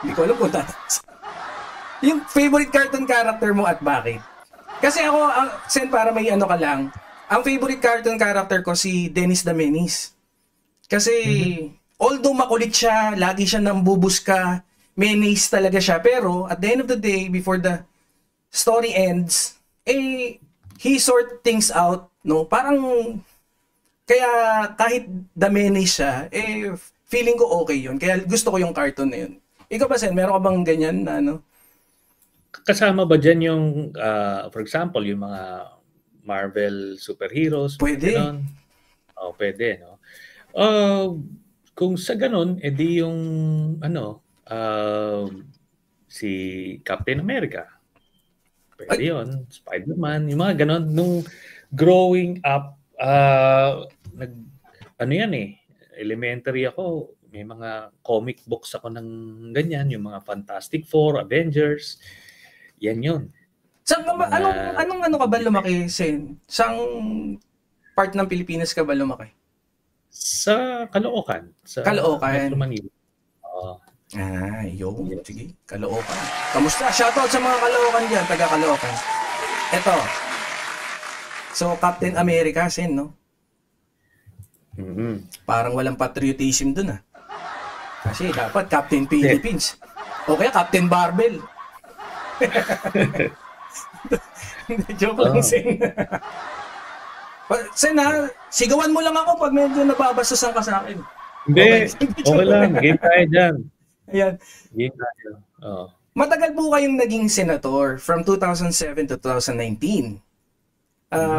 Hindi ko alam kung tataas. Yung favorite cartoon character mo at bakit? Kasi ako, Sen, para may ano ka lang, ang favorite cartoon character ko si Dennis the Menace. Kasi, although makulit siya, lagi siya nambubuska, menace talaga siya, pero at the end of the day, before the story ends, he sort things out, no? Parang, kaya kahit the menace siya, feeling ko okay yun. Kaya gusto ko yung cartoon na yun. Ikaw ba, Sen, meron ka bang ganyan na ano? Kasama ba dyan yung, for example, yung mga Marvel superheroes? Pwede. Ganon? O, pwede, no? Kung sa ganon, edi yung, si Captain America. Pwede yun. Spider-Man, yung mga ganon. Nung growing up, elementary ako, may mga comic books ako ng ganyan, yung mga Fantastic Four, Avengers, yan yun. Anong ka ba lumaki, Sen? Saan part ng Pilipinas ka ba lumaki? Sa Caloocan. Sa Caloocan. Metro Manila. Yun. Yes. Sige, Caloocan. Kamusta? Shoutout sa mga Caloocan dyan, taga Caloocan. Eto. So, Captain America, Sen, no? Parang walang patriotism dun, Kasi dapat Captain Philippines. O kaya Captain Barbell. Joke lang, Sen. Sen, sigawan mo lang ako pag medyo nababasasan ka sa akin. Hindi, okay lang. Game tayo dyan. Ayan. Game tayo. Matagal po kayong naging senator from 2007 to 2019.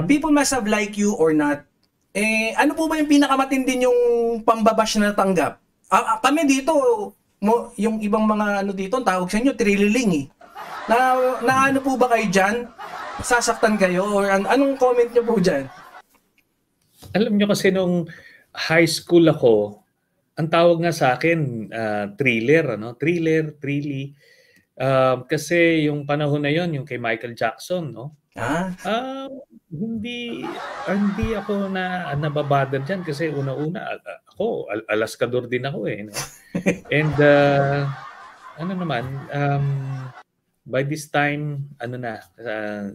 People must have liked you or not. Ano po ba yung pinakamatindi yung pambabash na natanggap? Kami dito, yung ibang mga dito, tawag sa inyo, trililing na ano po ba kayo dyan? Sasaktan kayo? Or anong comment nyo po dyan? Alam nyo kasi nung high school ako, ang tawag nga sa akin, thriller, thrilly. Kasi yung panahon na yon yung kay Michael Jackson, no? Hindi ako nababother diyan kasi una-una ako alaskador din ako no? And by this time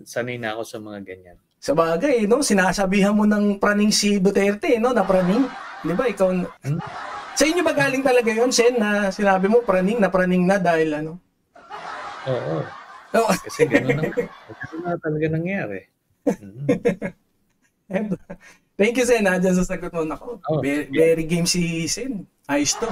sanay na ako sa mga ganyan. Sa bagay, no, sinasabihan mo ng praning si Duterte, no, na praning, 'di ba? Ikaw sa inyo ba galing talaga 'yon, Sen, na sinabi mo praning na dahil ano? Oo. Kasi gano'n na talaga nangyari. Thank you, Sen, dyan sa sagot mo. Nako, very game si Sen. Ayos to.